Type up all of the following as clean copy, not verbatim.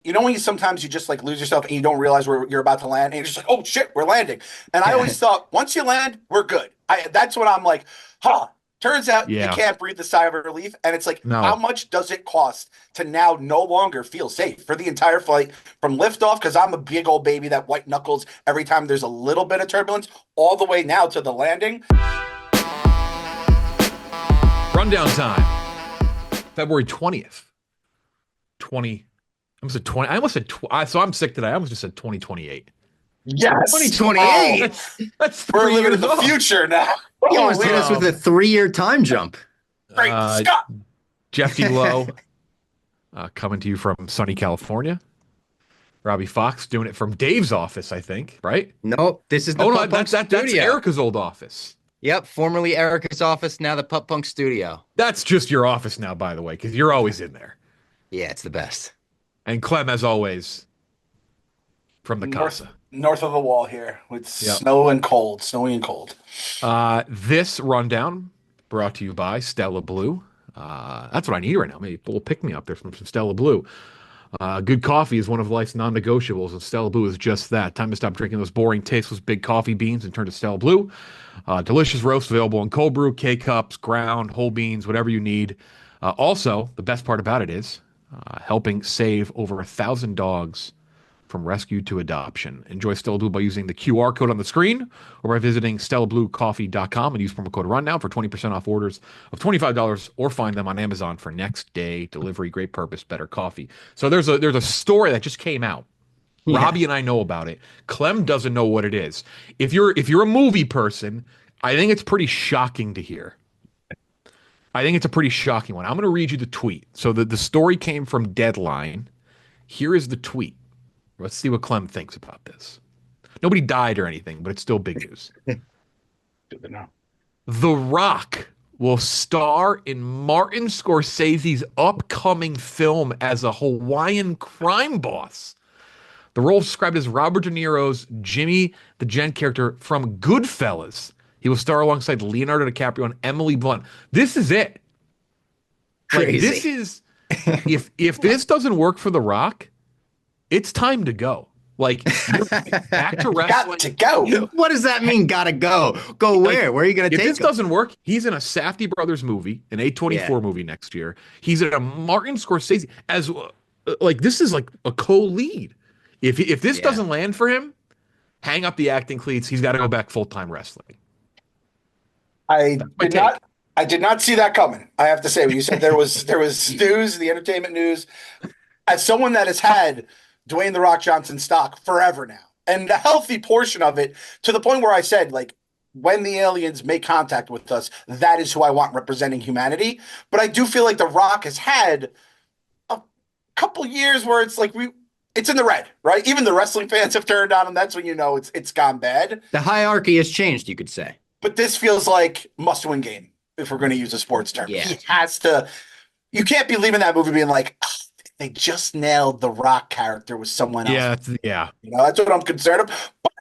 You know when sometimes you just like lose yourself and you don't realize where you're about to land, and you're just like, oh shit, we're landing. And I always thought once you land, we're good. That's what I'm like, huh. Turns out you Yeah. can't breathe a sigh of relief. And it's like, how No. much does it cost to now no longer feel safe for the entire flight from liftoff? Because I'm a big old baby that white knuckles every time there's a little bit of turbulence, all the way now to the landing. Rundown time. February 20th. 20. I almost said 20. I almost said so I'm sick today. I almost just said 2028. Yes. Oh, 2028. That's we're 3 living in years the off. future now. You almost Holy hit us with a 3-year time jump. great Uh, Scott. Jeff D. Lowe coming to you from sunny California. Robbie Fox doing it from Dave's office, I think, right? Nope, this is the Oh no, Pup Punk that's Studio. Erica's old office. Yep, formerly Erica's office, now the Pup Punk Studio. That's just your office now, by the way, because you're always in there. Yeah, it's the best. And Clem, as always, from the north casa. north of the wall here with Yep. snowy and cold. This rundown brought to you by Stella Blue. That's what I need right now. Maybe a little pick me up there from some Stella Blue. Good coffee is one of life's non-negotiables, and Stella Blue is just that. Time to stop drinking those boring, tasteless big coffee beans and turn to Stella Blue. Delicious roast available in cold brew, K-cups, ground, whole beans, whatever you need. Also, the best part about it is helping save over 1,000 dogs from rescue to adoption. Enjoy Stella Blue by using the QR code on the screen or by visiting StellaBlueCoffee.com and use promo code RUNDOWN for 20% off orders of $25 or find them on Amazon for next day delivery. Great purpose, better coffee. So there's a story that just came out. Yeah. Robbie and I know about it. Clem doesn't know what it is. If you're a movie person, I think it's pretty shocking to hear. I think it's a pretty shocking one. I'm going to read you the tweet. So the story came from Deadline. Here is the tweet. Let's see what Clem thinks about this. Nobody died or anything, but it's still big news. Good to know. The Rock will star in Martin Scorsese's upcoming film as a Hawaiian crime boss. The role described as Robert De Niro's Jimmy the Gent character from Goodfellas. He will star alongside Leonardo DiCaprio and Emily Blunt. This is it. Like, Crazy. this is if this doesn't work for The Rock, it's time to go. Like, you're back to wrestling. Got to go. What does that mean? Gotta go. Go where? Like, Where are you gonna if take this him? doesn't work, he's in a Safdie Brothers movie, an A24 movie next year. He's in a Martin Scorsese as like this is like a co-lead. If this doesn't land for him, hang up the acting cleats. He's got to go back full-time wrestling. I My did take. not. I did not see that coming. I have to say, when you said there was news, the entertainment news. As someone that has had Dwayne the Rock Johnson stock forever now, and a healthy portion of it, to the point where I said, like, when the aliens make contact with us, that is who I want representing humanity. But I do feel like The Rock has had a couple years where it's like it's in the red, right? Even the wrestling fans have turned on him. That's when you know it's gone bad. The hierarchy has changed, you could say. But this feels like must-win game if we're going to use a sports term. Yeah. He has to. You can't be leaving that movie being like, "Oh, they just nailed the Rock character with someone else." Yeah. That's what I'm concerned of. But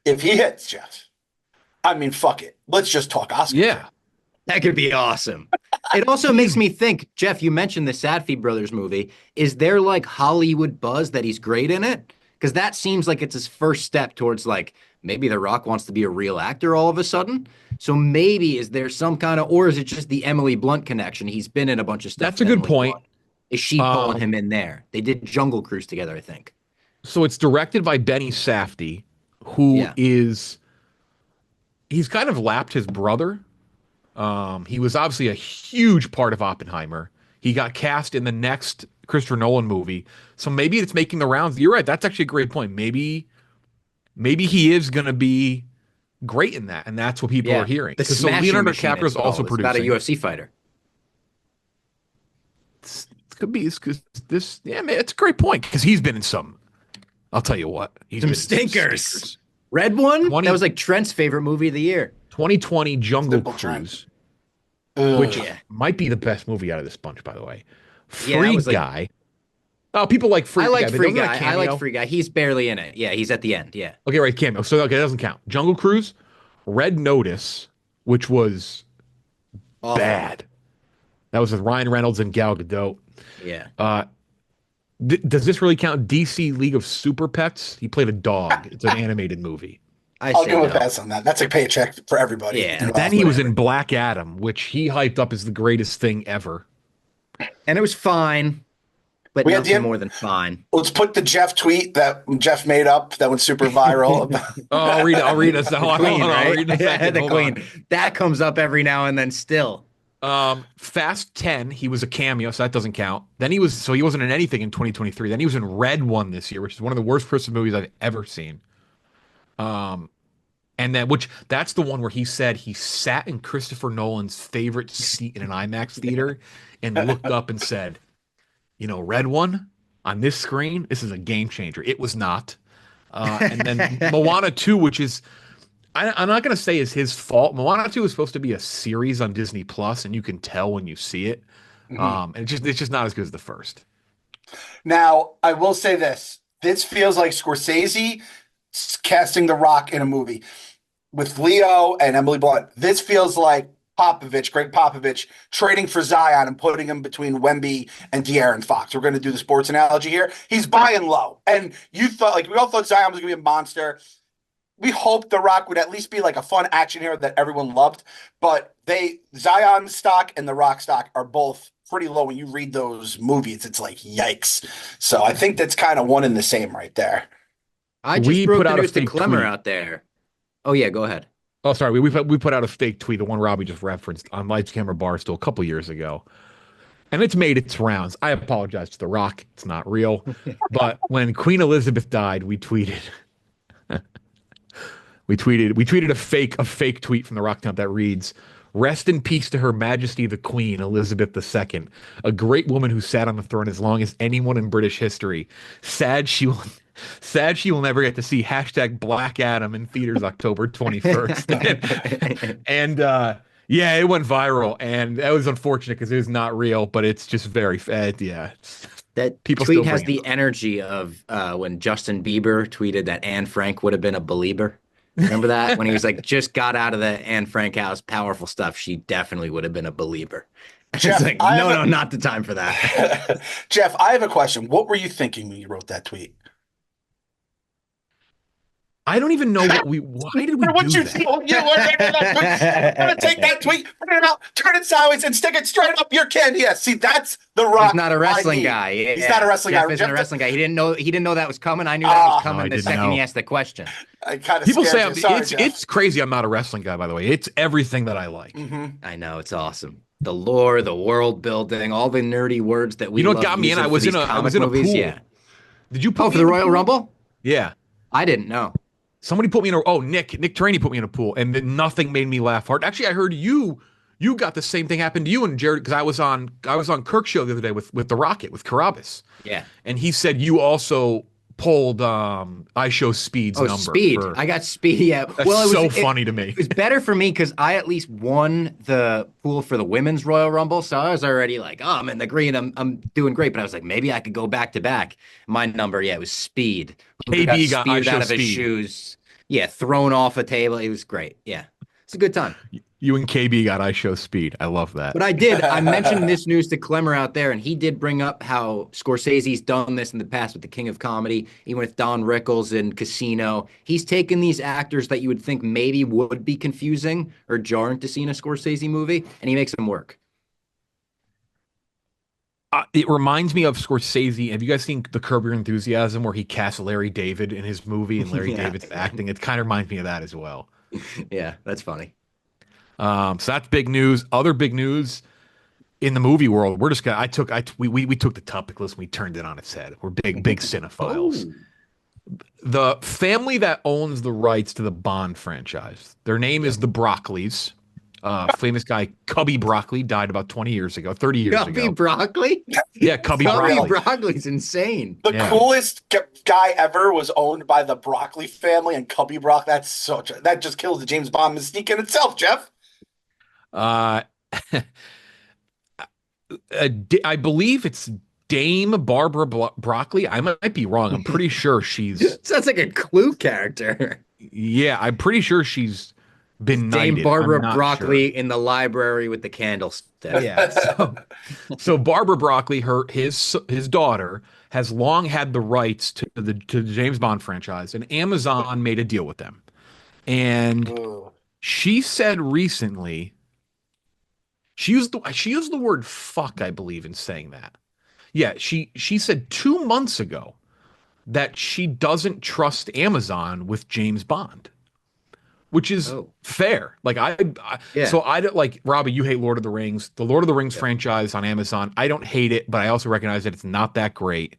if he hits, Jeff, I mean, fuck it. Let's just talk Oscar. Yeah. That could be awesome. It also makes me think, Jeff, you mentioned the Safdie Brothers movie. Is there like Hollywood buzz that he's great in it? Because that seems like it's his first step towards like maybe The Rock wants to be a real actor all of a sudden. So maybe is there some kind of, or is it just the Emily Blunt connection? He's been in a bunch of stuff. That's a with good Emily point. Blunt. Is she pulling him in there? They did Jungle Cruise together, I think. So it's directed by Benny Safdie, who is he's kind of lapped his brother. He was obviously a huge part of Oppenheimer. He got cast in the next Christopher Nolan movie. So maybe it's making the rounds. You're right. That's actually a great point. Maybe he is going to be great in that, and that's what people are hearing. The So Smashing Leonardo Machine, DiCaprio is also it's producing. about a UFC fighter. It could be this. Yeah, man, it's a great point because he's been in some. I'll tell you what. He's Some been in stinkers. Red One? 20 That was like Trent's favorite movie of the year. 2020 Jungle Simple Cruise, Ugh. which might be the best movie out of this bunch, by the way. Yeah, Free that was like- Guy. Oh, people like Free I Guy. like but Free doesn't that Guy. I like cameo? Free Guy. He's barely in it. Yeah, he's at the end. Yeah. Okay, right, cameo. So okay, that doesn't count. Jungle Cruise, Red Notice, which was Awful. bad. That was with Ryan Reynolds and Gal Gadot. Yeah. Does this really count? DC League of Super Pets. He played a dog. It's an animated movie. I I'll say give him a no. pass on that. That's a paycheck for everybody Yeah. Then involved. he was in Black Adam, which he hyped up as the greatest thing ever. And it was fine, but We had nothing the more than fine. Let's put the Jeff tweet that Jeff made up that went super viral. Oh, I'll read it. I'll read it. Hold on, Queen, I'll right? read it in a Yeah, second. the Hold Queen. on. That comes up every now and then still. Fast 10, he was a cameo, so that doesn't count. Then he wasn't in anything in 2023. Then he was in Red One this year, which is one of the worst Christmas movies I've ever seen. And that's the one where he said he sat in Christopher Nolan's favorite seat in an IMAX theater and looked up and said, Red One on this screen, this is a game changer. It was not. And then Moana 2, which is I'm not going to say is his fault. Moana 2 is supposed to be a series on Disney Plus, and you can tell when you see it. And it's just not as good as the first. Now, I will say this. This feels like Scorsese casting The Rock in a movie with Leo and Emily Blunt. This feels like Greg Popovich, trading for Zion and putting him between Wemby and De'Aaron Fox. We're going to do the sports analogy here. He's buying low. And we all thought Zion was going to be a monster. We hoped The Rock would at least be like a fun action hero that everyone loved, but Zion stock and The Rock stock are both pretty low. When you read those movies, it's like yikes. So I think that's kind of one and the same right there. I just broke the news to Clemmer out there. Oh yeah, go ahead. Oh, sorry. We put out a fake tweet, the one Robbie just referenced on Lights Camera Barstool a couple years ago, and it's made its rounds. I apologize to The Rock; it's not real. But when Queen Elizabeth died, we tweeted. We tweeted a fake tweet from The Rock Temp that reads, "Rest in peace to Her Majesty the Queen Elizabeth II, a great woman who sat on the throne as long as anyone in British history. Sad she will never get to see #Black Adam in theaters October 21st." and yeah, it went viral, and that was unfortunate because it was not real, but it's just very yeah. That People tweet has the energy of when Justin Bieber tweeted that Anne Frank would have been a believer. Remember that? When he was like, just got out of the Anne Frank house, powerful stuff. She definitely would have been a believer. Jeff, it's like, no, not the time for that. Jeff, I have a question. What were you thinking when you wrote that tweet? I don't even know why did we do that? I'm going to take that tweet, put it out, turn it sideways, and stick it straight up your can. Yeah, see, that's The Rock. He's not a wrestling guy. Yeah. He's not a wrestling Jeff guy. isn't a wrestling guy. He didn't know that was coming. I knew that was coming the second he asked the question. I kind of People say Sorry, it's crazy I'm not a wrestling guy, by the way. It's everything that I like. I know, it's awesome. The lore, the world building, all the nerdy words that we You know what got me in? I was in a pool. Yeah. Did you put for the Royal Rumble? Yeah. I didn't know. Somebody put me in Nick Traney put me in a pool, and then nothing made me laugh hard. Actually, I heard you got the same thing happen to you and Jared, because I was on Kirk's show the other day with the Rocket, with Carabas. Yeah. And he said you also pulled I Show Speed's number. Speed. I got Speed, yeah. That's so funny to me. It was better for me because I at least won the pool for the Women's Royal Rumble, so I was already like, oh, I'm in the green, I'm doing great. But I was like, maybe I could go back to back. My number, it was Speed. KB got I Show out of his shoes. Yeah, thrown off a table. It was great. Yeah, it's a good time. You and KB got I Show Speed. I love that. But I mentioned this news to Clemmer out there, and he did bring up how Scorsese's done this in the past with the King of Comedy, even with Don Rickles in Casino. He's taken these actors that you would think maybe would be confusing or jarring to see in a Scorsese movie, and he makes them work. It reminds me of Scorsese. Have you guys seen The Curb Your Enthusiasm, where he casts Larry David in his movie and Larry David's acting? It kind of reminds me of that as well. Yeah, that's funny. So that's big news. Other big news in the movie world. We're just gonna. We took the topic list and we turned it on its head. We're big cinephiles. Oh. The family that owns the rights to the Bond franchise. Their name is the Broccoli's. Famous guy Cubby Broccoli died about 20 years ago, 30 years ago. Cubby Broccoli? Yeah, Cubby Broccoli. Cubby Broccoli's insane. The coolest guy ever was owned by the Broccoli family, and Cubby Brock. That just kills the James Bond mystique in itself, Jeff. I believe it's Dame Barbara Broccoli. I might be wrong. I'm pretty sure she's. Sounds like a Clue character. Yeah, I'm pretty sure she's been Dame knighted. I'm Barbara not sure. Broccoli in the library with the candlestick. Yeah. So Barbara Broccoli, his daughter, has long had the rights to the James Bond franchise, and Amazon made a deal with them. And Ooh. she said recently, she used the word fuck, I believe, in saying that. Yeah, she said 2 months ago that she doesn't trust Amazon with James Bond, which is Oh, fair. Like yeah. so I don't like Robbie. You hate Lord of the Rings. The Lord of the Rings Yep. franchise on Amazon. I don't hate it, but I also recognize that it's not that great.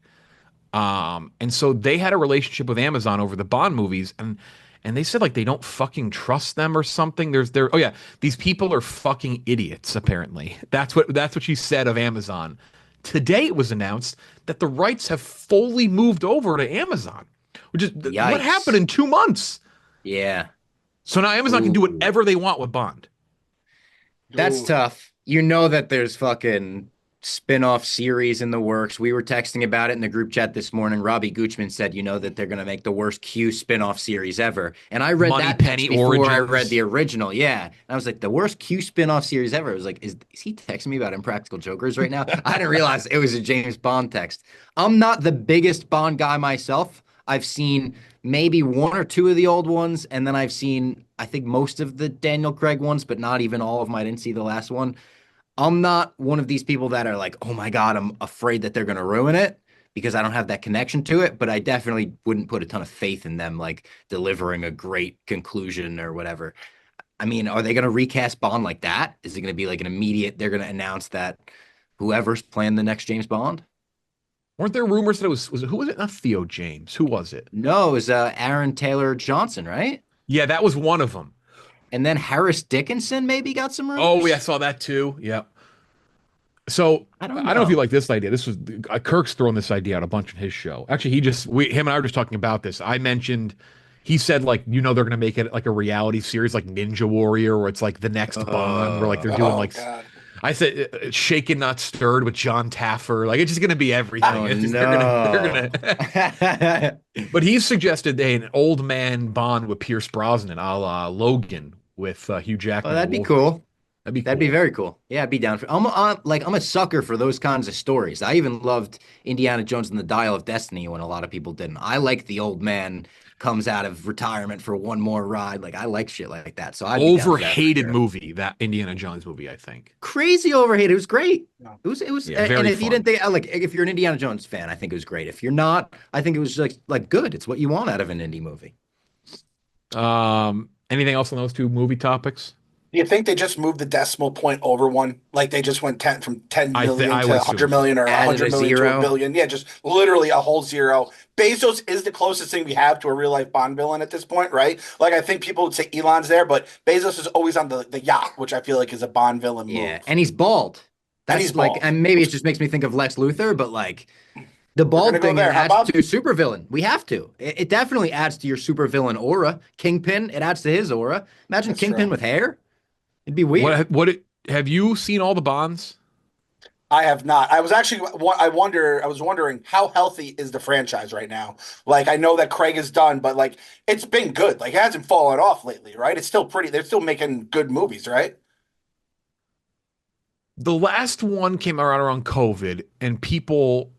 And so they had a relationship with Amazon over the Bond movies, and they said like they don't fucking trust them or something. Oh yeah, these people are fucking idiots. Apparently, that's what she said of Amazon. Today it was announced that the rights have fully moved over to Amazon, which is what happened Yikes. in 2 months. Yeah. So now Amazon can do Ooh. whatever they want with Bond. That's Ooh. tough. You know that there's fucking spin-off series in the works. We were texting about it in the group chat this morning. Robbie Goochman said, you know, that they're going to make the worst Q spin-off series ever. And I read Money that text Penny before I read Origins. the original. Yeah. And I was like, the worst Q spin-off series ever. I was like, is he texting me about Impractical Jokers right now? I didn't realize it was a James Bond text. I'm not the biggest Bond guy myself. I've seen maybe one or two of the old ones, and then I've seen, I think, most of the Daniel Craig ones, but not even all of them. I didn't see the last one. I'm not one of these people that are like, oh my God, I'm afraid that they're going to ruin it because I don't have that connection to it. But I definitely wouldn't put a ton of faith in them, like delivering a great conclusion or whatever. I mean, are they going to recast Bond like that? Is it going to be like an immediate, they're going to announce that whoever's playing the next James Bond? Weren't there rumors that who was it? Not Theo James. Who was it? No, it was Aaron Taylor Johnson, right? Yeah, that was one of them. And then Harris Dickinson maybe got some Oh, yeah, I rumors. saw that too. Yeah. So I don't I don't know if you know. like this idea. This was Kirk's thrown this idea out a bunch in his show. Actually, him and I were just talking about this. I mentioned, he said like, they're gonna make it like a reality series like Ninja Warrior, where it's like the next Bond, where like they're doing Oh like, God. I said Shaken Not Stirred with John Taffer. Like it's just gonna be everything. Oh It's just they're no. gonna. But he suggested an old man Bond with Pierce Brosnan, a la Logan with Hugh Oh, Jackman, the that'd be Wolverine. cool. That'd be That'd be cool. very cool. Yeah, I'd be down for. I'm a sucker for those kinds of stories. I even loved Indiana Jones and the Dial of Destiny when a lot of people didn't. I like the old man comes out of retirement for one more ride. Like I like shit like that. So I'd be down for that for Overhated sure. movie, that Indiana Jones movie, I think. Crazy overhated. It was great. No. It was, Yeah, and very if you didn't fun. think like if you're an Indiana Jones fan, I think it was great. If you're not, I think it was like good. It's what you want out of an indie movie. Anything else on those two movie topics? Do you think they just moved the decimal point over one? Like they just went 10 from 10 million I to would 100 assume so. million or Added 100 a million to a zero. billion? Yeah, just literally a whole zero. Bezos is the closest thing we have to a real life Bond villain at this point, right? Like I think people would say Elon's there, but Bezos is always on the yacht, which I feel like is a Bond villain Yeah, move. and he's bald. And he's That's like, bald. and maybe it just makes me think of Lex Luthor, but like the We're gonna bald go thing there, huh, adds Bob? to supervillain. We have to. It definitely adds to your supervillain aura. Kingpin, it adds to his aura. Imagine That's true. Kingpin with hair. It'd be weird. What have you seen all the Bonds? I have not. I was actually I was wondering how healthy is the franchise right now? Like I know that Craig is done, but like it's been good. Like it hasn't fallen off lately, right? It's still pretty they're still making good movies, right? The last one came around COVID, and people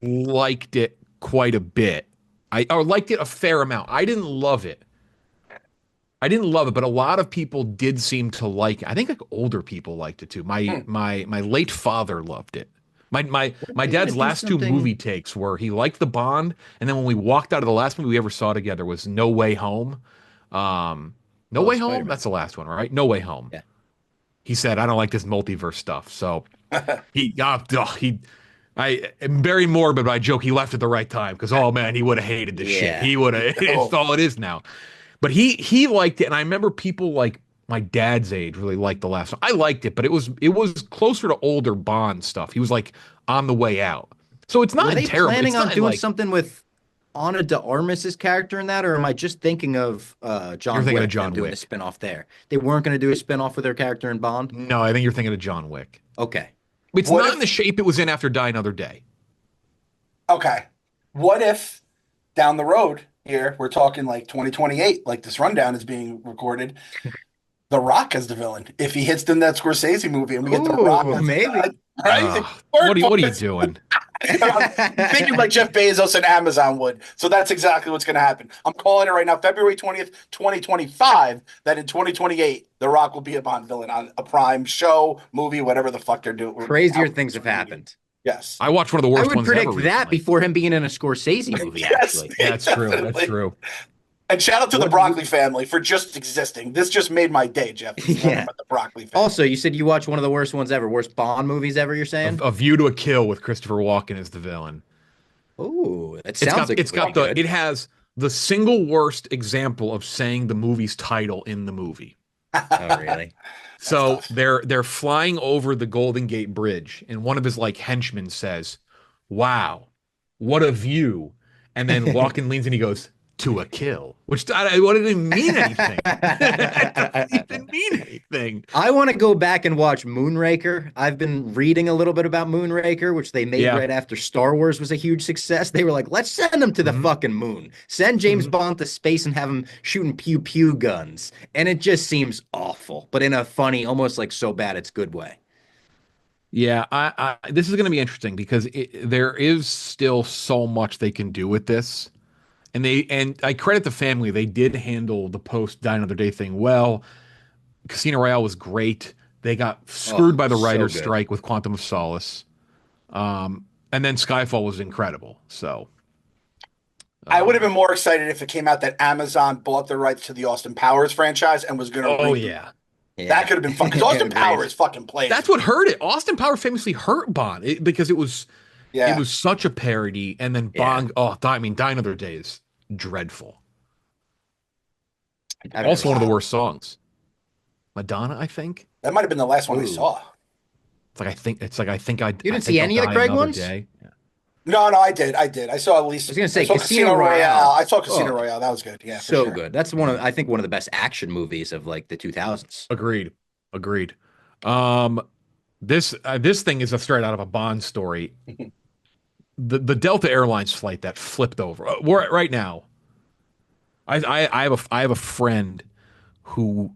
liked it quite a bit. Or liked it a fair amount. I didn't love it. I didn't love it, but a lot of people did seem to like it. I think like older people liked it too. My Hmm. my my late father loved it. My They're gonna dad's do last two something. movie takes were he liked the Bond, and then when we walked out of the last movie we ever saw together was No Way Home. No Oh, Way Home. Spider-Man. That's the last one, right? No Way Home. Yeah. He said, "I don't like this multiverse stuff." So I am very morbid, but I joke he left at the right time because oh man, he would have hated this shit. Yeah. He would have. It's Oh, all it is now. But he liked it, and I remember people like my dad's age really liked the last one. I liked it, but it was closer to older Bond stuff. He was like on the way out, so it's Were not they terrible. planning It's on not doing like something with Ana de Armas's character in that, or am I just thinking of you're John thinking of Wick, them John doing a Wick. spinoff there? They weren't going to do a spinoff with their character in Bond? No, I think you're thinking of John Wick. Okay. It's what not in if the shape it was in after Die Another Day. okay. What if down the road here, we're talking like 2028, like this rundown is being recorded. The Rock as the villain. If he hits in that Scorsese movie and we get The Rock Ooh, as the maybe. guy, right? What are you doing? I'm thinking like Jeff Bezos and Amazon would. So that's exactly what's going to happen. I'm calling it right now, February 20th, 2025, that in 2028, The Rock will be a Bond villain on a Prime show, movie, whatever the fuck they're doing. Crazier things have happened. Yes. I watched one of the I worst would ones ever predict that recently. before him being in a Scorsese movie, Yes, actually. That's true. That's definitely. true. And shout out to the What- Broccoli family for just existing. This just made my day, Jeff. Yeah. About the Broccoli family. Also, you said you watched one of the worst ones ever, worst Bond movies ever, you're saying? A View to a Kill with Christopher Walken as the villain. Ooh, it sounds like It has the single worst example of saying the movie's title in the movie. Oh, really? So they're flying over the Golden Gate Bridge, and one of his like henchmen says, "Wow, what a view!" And then Walken leans and he goes, "To a kill," which what didn't even mean anything. It didn't mean anything. I want to go back and watch Moonraker. I've been reading a little bit about Moonraker, which they made right after Star Wars was a huge success. They were like, let's send him to the fucking moon. Send James Bond to space and have him shooting pew pew guns. And it just seems awful, but in a funny, almost like so bad it's good way. Yeah, this is going to be interesting because there is still so much they can do with this. And I credit the family. They did handle the post Die Another Day thing well. Casino Royale was great. They got screwed by the writer's strike with Quantum of Solace. And then Skyfall was incredible. So I would have been more excited if it came out that Amazon bought the rights to the Austin Powers franchise and was going to. Oh yeah. That could have been fun because Austin Powers fucking played. That's what hurt it. Austin Powers famously hurt Bond because it was such a parody. And then Bond. I mean, Die Another Day is dreadful. Also, one of the worst songs. Madonna, I think that might have been the last one I saw. It's like I think I. You didn't see any of the Craig ones? Yeah. No, I did. I saw at least. I was gonna say Casino Royale. I saw Casino Royale. That was good. Yeah, so good. That's I think one of the best action movies of like the 2000s. Agreed. This thing is straight out of a Bond story. The Delta Airlines flight that flipped over. We're right now. I have a friend who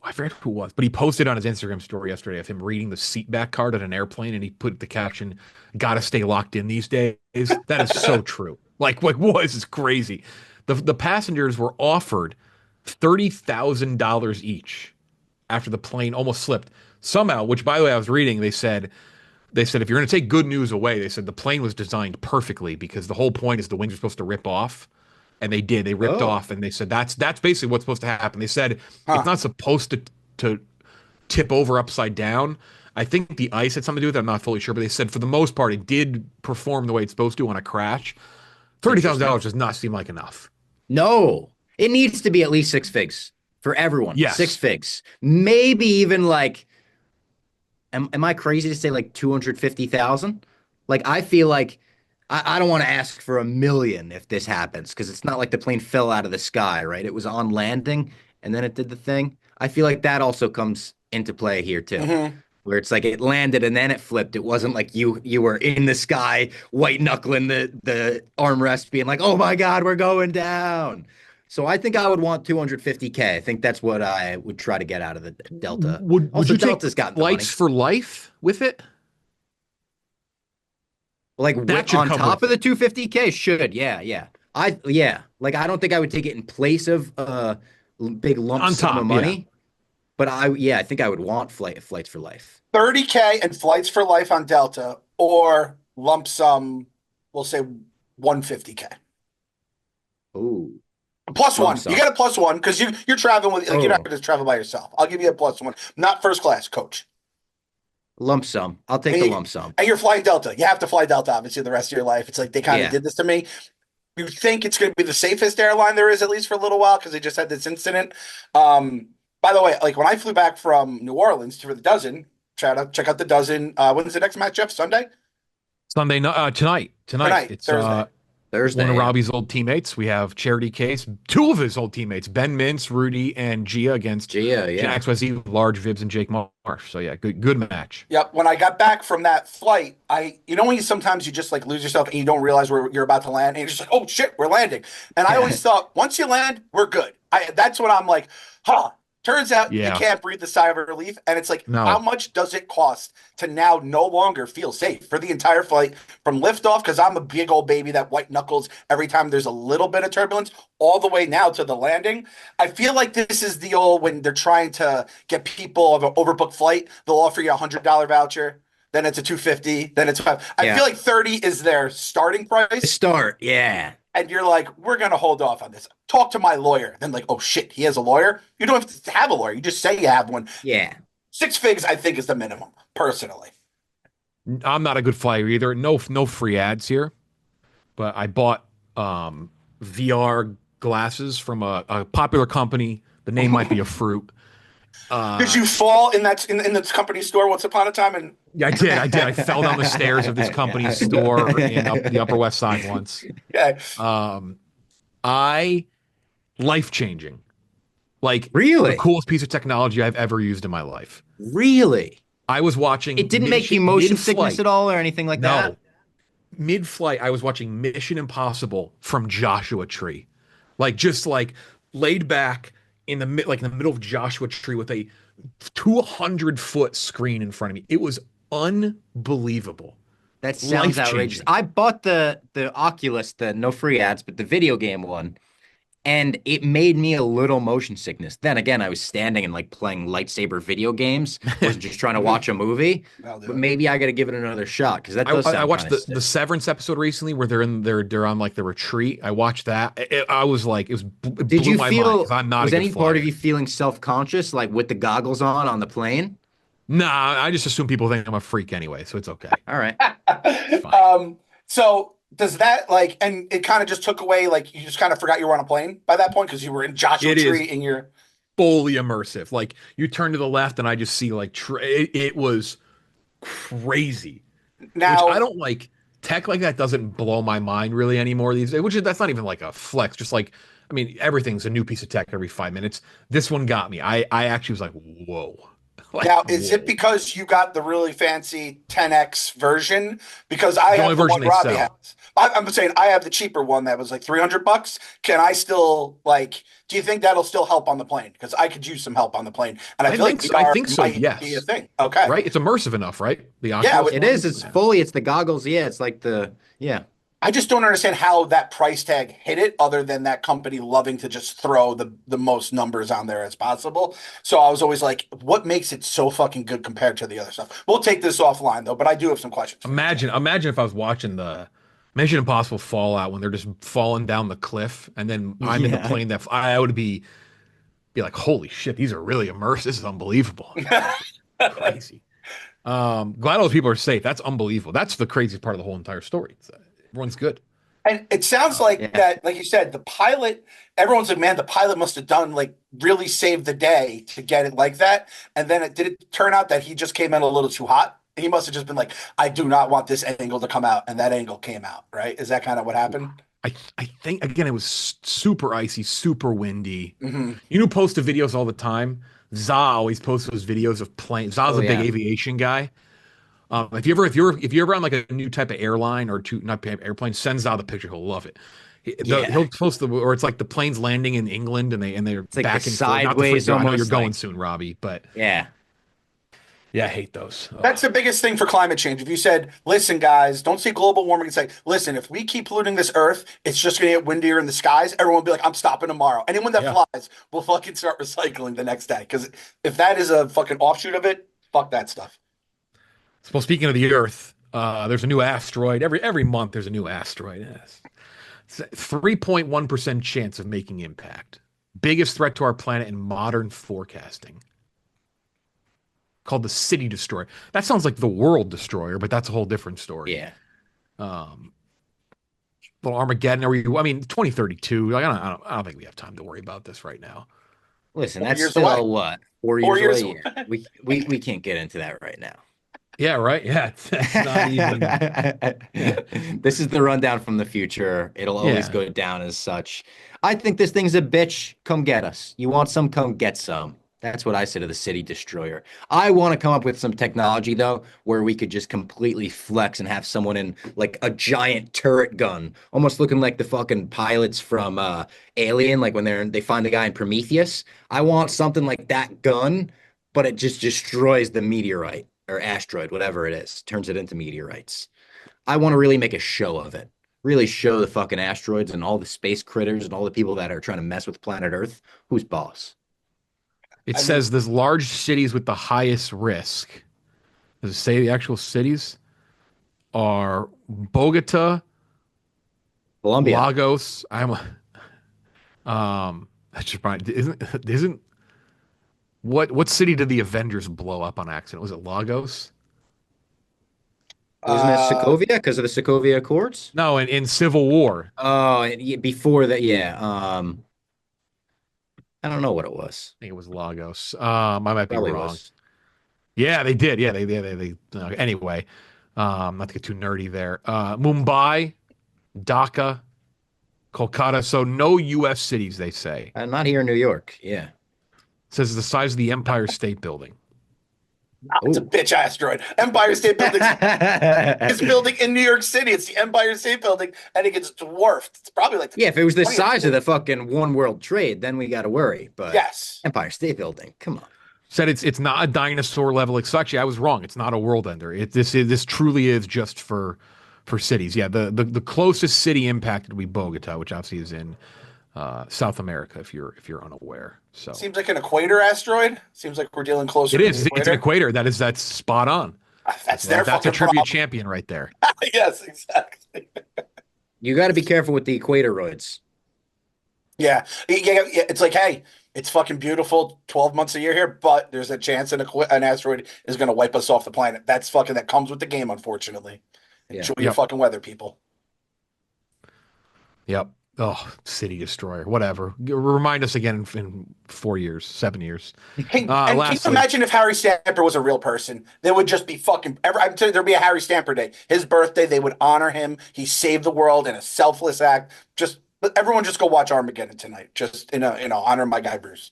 I forget who it was, but he posted on his Instagram story yesterday of him reading the seatback card at an airplane, and he put the caption, "Gotta stay locked in these days." That is so true. Like what? This is crazy. The passengers were offered $30,000 each after the plane almost slipped. Somehow, which by the way, I was reading, they said if you're going to take good news away, they said the plane was designed perfectly because the whole point is the wings are supposed to rip off. And they did. They ripped off, and they said that's basically what's supposed to happen. They said it's not supposed to tip over upside down. I think the ice had something to do with it. I'm not fully sure, but they said for the most part it did perform the way it's supposed to on a crash. $30,000 does not seem like enough. No, it needs to be at least 6 figs for everyone. Yes. 6 figs, maybe even like. Am I crazy to say like 250,000? Like I feel like. I don't want to ask for $1 million if this happens because it's not like the plane fell out of the sky, right? It was on landing and then it did the thing. I feel like that also comes into play here too, where it's like it landed and then it flipped. It wasn't like you were in the sky, white knuckling the armrest, being like, "Oh my God, we're going down." So I think I would want 250K. I think that's what I would try to get out of the Delta. Would you Delta's take got flights for life with it? Like that on top of the 250K should, yeah. Like I don't think I would take it in place of big lump sum of money, but I think I would want flights for life. 30K and flights for life on Delta, or lump sum, we'll say 150K. Ooh. Plus one. You get a plus one because you're traveling with you're not going to travel by yourself. I'll give you a plus one. Not first class, coach. Lump sum. I'll take the lump sum. And you're flying Delta. You have to fly Delta, obviously, the rest of your life. It's like they kind of did this to me. You think it's going to be the safest airline there is, at least for a little while, because they just had this incident. By the way, like when I flew back from New Orleans for the dozen, check out the dozen. When's the next match, Jeff? Sunday? Sunday, tonight. It's Thursday. One of Thursday. Robbie's old teammates. We have Charity Case, two of his old teammates, Ben Mintz, Rudy, and Gia against Gia, Gen yeah. XYZ, Large Vibs, and Jake Marsh. So yeah, good match. Yep. When I got back from that flight, you know, when you sometimes you just like lose yourself and you don't realize where you're about to land, and you're just like, oh shit, we're landing. And I always thought once you land, we're good. That's what I'm like, huh. Turns out you Yeah, can't breathe the sigh of relief. And it's like, how no, much does it cost to now no longer feel safe for the entire flight from liftoff? Because I'm a big old baby that white knuckles every time there's a little bit of turbulence, all the way now to the landing. I feel like this is the old when they're trying to get people of an overbooked flight, they'll offer you $100 voucher. Then it's a 250. Then it's five. I Yeah. feel like 30 is their starting price, Start, yeah. and you're like, we're gonna hold off on this. Talk to my lawyer. Then like, oh shit, he has a lawyer. You don't have to have a lawyer. You just say you have one. Yeah. Six figs, I think, is the minimum, personally. I'm not a good flyer either. No free ads here, but I bought VR glasses from a popular company. The name might be a fruit. Did you fall in that in this company store once upon a time? And Yeah, I did. I fell down the stairs of this company's store in the Upper West Side once. yeah, I life changing, like the Really? coolest piece of technology I've ever used in my life. Really? I was watching. It didn't make you motion sickness at all or anything like that? No, mid-flight, I was watching Mission Impossible from Joshua Tree, like just like laid back in the like in the middle of Joshua Tree with a 200-foot screen in front of me. It was unbelievable. That sounds outrageous. Life-changing. I bought the Oculus, the no free ads, but the video game one, and it made me a little motion sickness. Then again, I was standing and like playing lightsaber video games. I was just trying to watch a movie, I'll do but it. maybe I got to give it another shot because that does sound I watched kind of the Severance episode recently where they're on like the retreat. I watched that. I was like, it Did blew you my mind feel, 'cause I'm not was a good any part of flyer. you feeling self-conscious, like with the goggles on the plane? Nah, I just assume people think I'm a freak anyway, so it's okay. All right. It's fine. So does that like, and it kind of just took away, like you just kind of forgot you were on a plane by that point because you were in Joshua It is Tree in your. fully immersive. Like you turn to the left and I just see like it was crazy. Which I Now, don't like. Tech like that doesn't blow my mind really anymore these days. Which is that's not even like a flex. Just like I mean, everything's a new piece of tech every 5 minutes. This one got me. I actually was like, whoa. Like, now, is whoa. it because you got the really fancy 10X version? Because I The have only the version one they Robbie sell. has. I'm saying I have the cheaper one that was like $300. Can I still like? Do you think that'll still help on the plane? Because I could use some help on the plane, and I I feel like think so. I VR think so. might be a Yes. thing. Okay, Right. It's immersive enough, right? The Yeah, Oculus It one? is. It's Yeah. fully. It's the goggles. Yeah. It's like yeah. I just don't understand how that price tag hit it, other than that company loving to just throw the most numbers on there as possible. So I was always like, what makes it so fucking good compared to the other stuff? We'll take this offline though, but I do have some questions for you. Imagine if I was watching the Mission Impossible Fallout when they're just falling down the cliff, and then I'm in the Yeah. plane that I would be like, holy shit, these are really immersive. This is unbelievable. Crazy. Glad all those people are safe. That's unbelievable. That's the craziest part of the whole entire story. Everyone's good. And it sounds like Yeah. that, like you said, the pilot, everyone's like, man, the pilot must have done like really saved the day to get it like that. And then did it turn out that he just came in a little too hot? He must have just been like, I do not want this angle to come out. And that angle came out, right? Is that kind of what happened? I think again it was super icy, super windy. Hmm. You know, who posts the videos all the time. Za always posts those videos of planes. Za's Oh, a big yeah. aviation guy. If you're on like a new type of airline or not airplane, send Za the picture. He'll love it. Yeah. He'll post or it's like the plane's landing in England and they're like back the and forth. Not to sideways freak you out. I know you're almost, going like- soon, Robbie, but Yeah. yeah, I hate those. That's the biggest thing for climate change. If you said, listen, guys, don't say global warming and say, listen, if we keep polluting this earth, it's just going to get windier in the skies. Everyone will be like, I'm stopping tomorrow. Anyone that Yeah. flies will fucking start recycling the next day. Because if that is a fucking offshoot of it, fuck that stuff. Well, speaking of the Earth, there's a new asteroid. Every month there's a new asteroid. Yes. It's a 3.1% chance of making impact. Biggest threat to our planet in modern forecasting. Called the City Destroyer. That sounds like the World Destroyer, but that's a whole different story. Yeah. Little Armageddon. I mean, 2032. Like, I don't think we have time to worry about this right now. Listen, 4 that's years still away. what? 4 4 years years away? Yeah. We can't get into that right now. Yeah, right. Yeah, that's not even. This is the rundown from the future. It'll always Yeah, go down as such. I think this thing's a bitch. Come get us. You want some? Come get some. That's what I say to the city destroyer. I want to come up with some technology though, where we could just completely flex and have someone in like a giant turret gun, almost looking like the fucking pilots from Alien, like when they find the guy in Prometheus. I want something like that gun, but it just destroys the meteorite or asteroid, whatever it is, turns it into meteorites. I want to really make a show of it. Really show the fucking asteroids and all the space critters and all the people that are trying to mess with planet Earth who's boss. it I mean, says there's large cities with the highest risk. Does it say the actual cities are Bogota, Colombia. Lagos? That's just fine. Isn't what city did the Avengers blow up on accident? Was it Lagos? Wasn't it uh, Sokovia because of the Sokovia Accords? No, in Civil War. Oh, before that, yeah. I don't know what it was. I think it was Lagos. I might be Probably wrong. was. Yeah, they did. Yeah, they anyway, not to get too nerdy there. Mumbai, Dhaka, Kolkata. So no U.S. cities, they say. Not here in New York. Yeah. It says the size of the Empire State Building. it's a Oh. bitch asteroid. Empire State Building is building in New York City. It's the Empire State Building, and it gets dwarfed. It's probably like the Yeah, if it was the 20th size of floor. the fucking One World Trade, then we got to worry. But Yes. Empire State Building, come on. Said it's not a dinosaur level. Actually, I was wrong. It's not a world ender. This truly is just for cities. Yeah, the closest city impacted would be Bogota, which obviously is in South America. If you're unaware, so Seems like an equator asteroid. Seems like we're dealing closer it to the is. It's an equator. equator. That's spot on. That's their That's a fucking trivia problem. champion right there. Yes, exactly. You got to be careful with the equatoroids. Yeah. Yeah. It's like, hey, it's fucking beautiful 12 months a year here, but there's a chance an asteroid is going to wipe us off the planet. That's fucking, that comes with the game, unfortunately. Yeah. Enjoy your Yep. fucking weather, people. Yep. Oh, city destroyer. Whatever. Remind us again in 4 years, 7 years. And can you Lastly, imagine if Harry Stamper was a real person? There would just be fucking, I'm telling you, there'd be a Harry Stamper Day. His birthday, they would honor him. He saved the world in a selfless act. Just, everyone just go watch Armageddon tonight. Just, honor my guy, Bruce.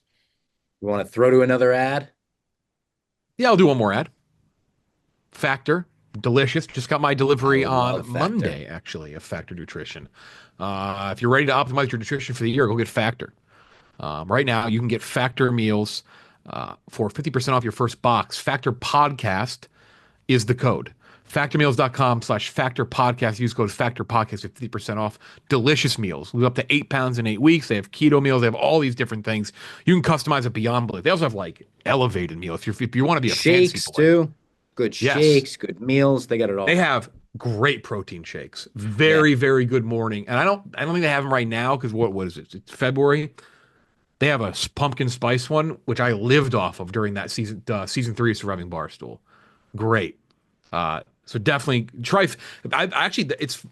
You want to throw to another ad? yeah, I'll do one more ad. Factor, delicious. Just got my delivery I on love Factor. Monday, actually, of Factor Nutrition. If you're ready to optimize your nutrition for the year, go get Factor. Right now, you can get Factor meals for 50% off your first box. Factor Podcast is the code. Factormeals.com/Factor Podcast. Use code Factor Podcast for 50% off. Delicious meals. Lose up to 8 pounds in 8 weeks. They have keto meals. They have all these different things. You can customize it beyond belief. They also have like elevated meals. If you want to be a fancy Shakes boy. too. Good Yes. shakes, good meals. They got it all. They have great protein shakes. Very, very good morning. And I don't think they have them right now because what is it? It's February. They have a pumpkin spice one, which I lived off of during that season 3 of Surviving Barstool. Great. So definitely try. I actually, it's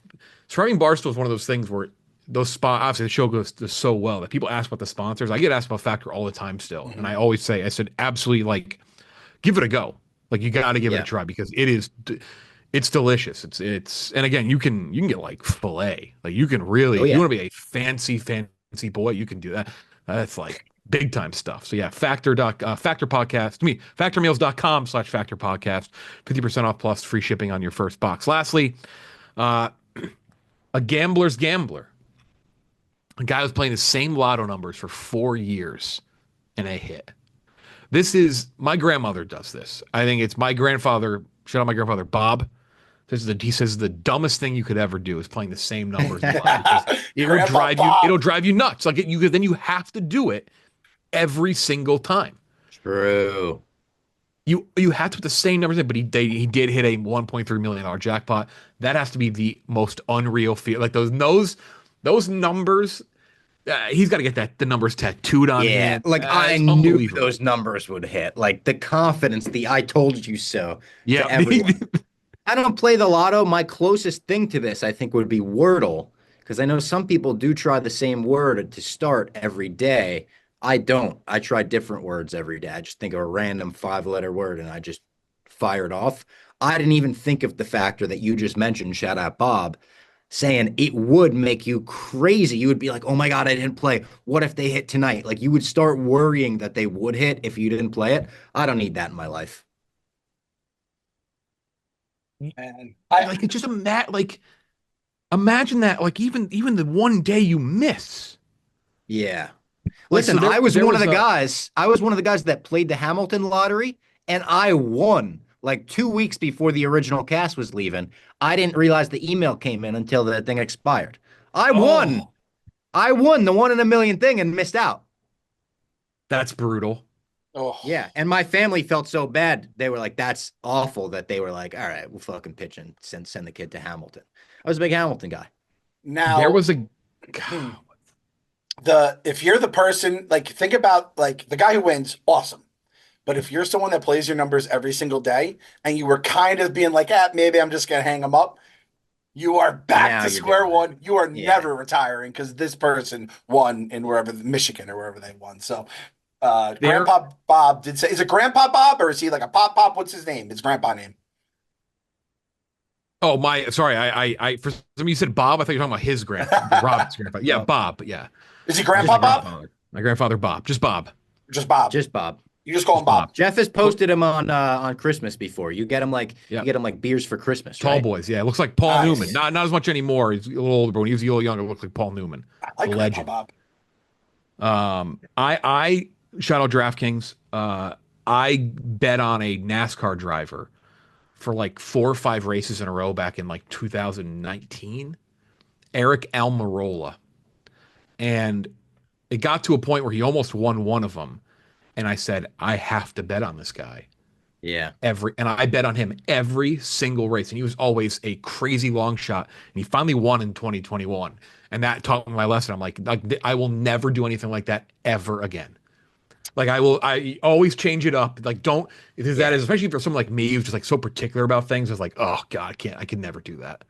Surviving Barstool is one of those things where obviously the show goes so well that people ask about the sponsors. I get asked about Factor all the time still, and I always say, I said, absolutely, like, give it a go. Like you got to give it Yeah. a try because it's delicious. And again, you can get like filet. Like you can really, Oh, if yeah. you want to be a fancy boy, you can do that. That's like big time stuff. So yeah, Factor podcast, factormeals.com/Factor podcast, 50% off plus free shipping on your first box. Lastly, a gambler's gambler. A guy was playing the same lotto numbers for 4 years and a hit. This is my grandmother does this. I think it's my grandfather. Shout out my grandfather Bob. He says the dumbest thing you could ever do is playing the same numbers in life because it will Grandpa drive you. Bob. It'll drive you nuts. Like then you have to do it every single time. True. You have to put the same numbers in, but he did hit a $1.3 million jackpot. That has to be the most unreal feel. Like those numbers. He's got to get the numbers tattooed on Yeah, him. like I It's knew unbelievable. those numbers would hit. Like the confidence, the "I told you so" Yeah. to everyone. I don't play the lotto. My closest thing to this, I think, would be Wordle, because I know some people do try the same word to start every day. I don't. I try different words every day. I just think of a random 5-letter word and I just fire it off. I didn't even think of the factor that you just mentioned, shout out Bob, saying it would make you crazy. You would be like, oh my God, I didn't play. What if they hit tonight? Like you would start worrying that they would hit if you didn't play it. I don't need that in my life. And Like it's just like imagine that. Like even the one day you miss. Yeah. Like so Listen, there was a I was one of the guys that played the Hamilton lottery and I won like 2 weeks before the original cast was leaving. I didn't realize the email came in until the thing expired. I won. oh, I won the 1 in a million thing and missed out. that's brutal. oh, Yeah. And my family felt so bad. They were like, that's awful that they were like, all right, we'll fucking pitch and send the kid to Hamilton. I was a big Hamilton guy. There now was a the if you're the person, like, think about like the guy who wins, awesome. But if you're someone that plays your numbers every single day and you were kind of being like, maybe I'm just gonna hang them up, you are back Now to you're square doing it. one. You are Yeah. never retiring because this person won in wherever Michigan or wherever they won. So there. Grandpa Bob did say, is it Grandpa Bob or is he like a pop? What's his name? His grandpa name. Oh my, sorry. I for some you said Bob. I thought you were talking about his grandpa, Rob's grandpa. Yeah, No, Bob. Yeah, Is he just my Grandpa Bob? grandfather. My grandfather Bob. Just Bob. Just Bob. just Bob. You just call him Just Bob. Bob. Jeff has posted him on Christmas before. You Yeah. get him like beers for Christmas, Tall right? boys. Yeah, it looks like Paul Nice. Newman. Not as much anymore. He's a little older, but when he was a little younger, it looked like Paul Newman, I like the Grandpa legend. Bob. I shout out DraftKings. I bet on a NASCAR driver for like 4 or 5 races in a row back in like 2019, Eric Almirola, and it got to a point where he almost won one of them, and I said I have to bet on this guy Yeah. and I bet on him every single race, and he was always a crazy long shot, and he finally won in 2021, and that taught me my lesson. I'm like I will never do anything like that ever again. Like I always change it up. Like don't because that is especially for someone like me who's just like so particular about things. It's like oh god, I can never do that.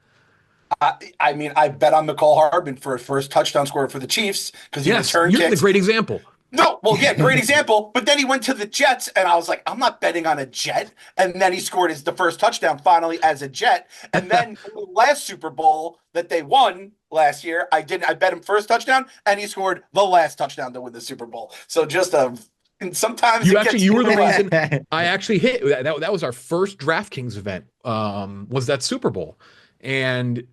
I mean, I bet on McCall Hardman for his first touchdown score for the Chiefs because he Yes, returned you're the kicks. great example. No, well, yeah, great example. But then he went to the Jets, and I was like, I'm not betting on a Jet. And then he scored the first touchdown finally as a Jet. And then in the last Super Bowl that they won last year, I bet him first touchdown, and he scored the last touchdown to win the Super Bowl. So just and sometimes You were the reason I actually hit that was our first DraftKings event. Was that Super Bowl, and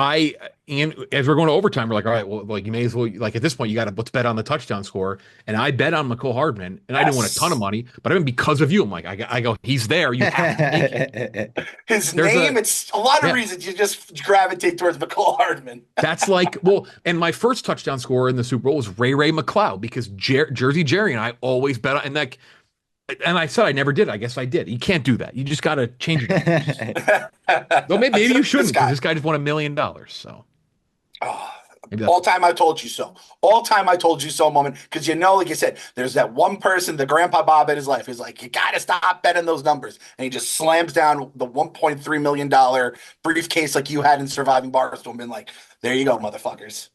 as we're going to overtime, we're like, all right, well, like you may as well, like at this point, let's bet on the touchdown score. And I bet on McCole Hardman, and I didn't win a ton of money, but I mean, because of you, I'm like, I go, he's there. You have to take it. his name. It's a lot of Yeah. reasons you just gravitate towards McCall Hardman. That's like, well, and my first touchdown scorer in the Super Bowl was Ray McLeod because Jersey Jerry and I always bet on, and I said I never did. I guess I did. You can't do that. You just got to change it. Well, maybe you shouldn't because this guy just won $1 million. So Oh, maybe all time I told you so. All time I told you so moment. Because like you said, there's that one person, the Grandpa Bob in his life, who's like, you got to stop betting those numbers. And he just slams down the $1.3 million briefcase like you had in Surviving Barstool and been like, there you go, motherfuckers.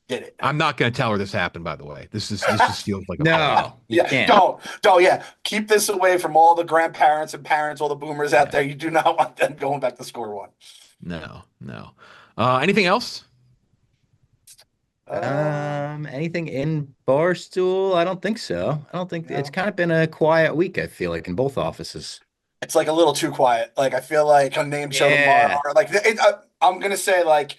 Did it. I'm not going to tell her this happened. By the way, this just feels like a No, you Yeah, can't. don't. Yeah, keep this away from all the grandparents and parents, all the boomers out there. You do not want them going back to score one. No. Anything else? Anything in Barstool? I don't think so. I don't think No. it's kind of been a quiet week, I feel like, in both offices. It's like a little too quiet. Like I feel like a name show Yeah. tomorrow. Like I'm gonna say like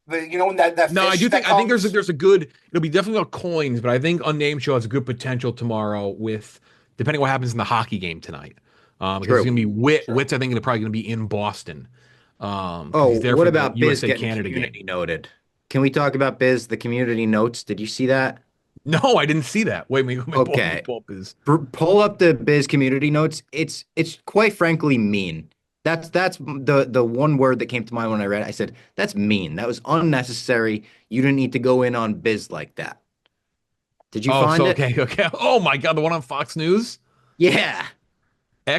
when that No, fish I do that think comes- there's a good. It'll be definitely about coins, but I think Unnamed Show has a good potential tomorrow with depending what happens in the hockey game tonight. Because True. it's gonna be Wits. True. I think they're probably gonna be in Boston. Oh, he's there what for the about Biz USA getting Canada game. community noted? Can we talk about Biz, the community notes? Did you see that? No, I didn't see that. Wait, let me Okay. pull up his. Pull up the Biz community notes. It's quite frankly mean. That's the one word that came to mind when I read it. I said, that's mean. That was unnecessary. You didn't need to go in on Biz like that. Did you find it? Okay. Oh my God, the one on Fox News. Yeah.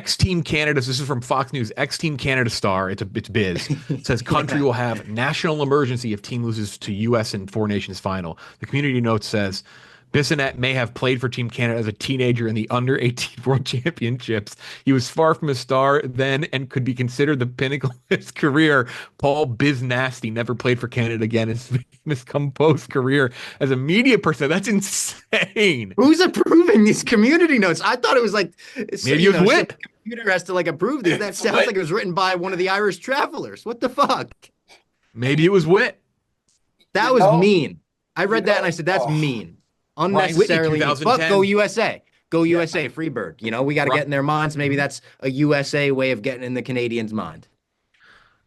Team Canada. This is from Fox News. Team Canada star. It's Biz. It says country will have national emergency if team loses to U.S. in Four Nations final. The community note says Bissonnette may have played for Team Canada as a teenager in the under-18 World Championships. He was far from a star then and could be considered the pinnacle of his career. Paul Biznasty never played for Canada again. His famous composed career as a media person. That's insane. Who's approving these community notes? I thought it was like Maybe it was Whit. The computer has to like approve these. That sounds like it was written by one of the Irish travelers. What the fuck? Maybe it was Whit. That was mean. I read that and I said, that's mean. Unnecessarily mean. Fuck, go USA. Go USA, Freebird. You know, we got to get in their minds. Maybe that's a USA way of getting in the Canadians' mind.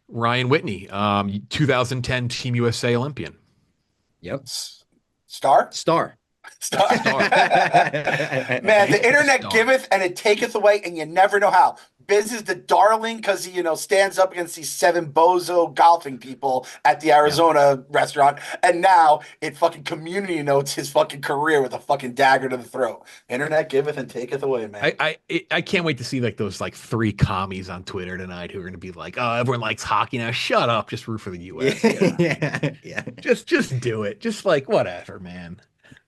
Ryan Whitney, 2010 Team USA Olympian. Yep. Star. Man, the internet giveth and it taketh away, and you never know how. Biz is the darling because he, stands up against these 7 bozo golfing people at the Arizona restaurant, and now it fucking community notes his fucking career with a fucking dagger to the throat. Internet giveth and taketh away, man. I can't wait to see like those like 3 commies on Twitter tonight who are going to be like, oh, everyone likes hockey now. Shut up, just root for the U.S. Yeah. Just do it. Just like whatever, man.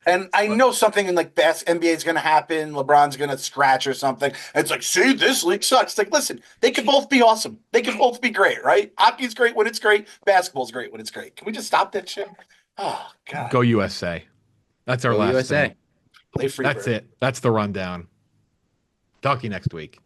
And I know something in like best NBA is going to happen. LeBron's going to scratch or something. And it's like, see, this league sucks. It's like, listen, they could both be awesome. They could both be great, right? Hockey's great when it's great. Basketball's great when it's great. Can we just stop that shit? Oh, God. Go USA. That's our last USA. thing. Play free. That's it. That's the rundown. Talk to you next week.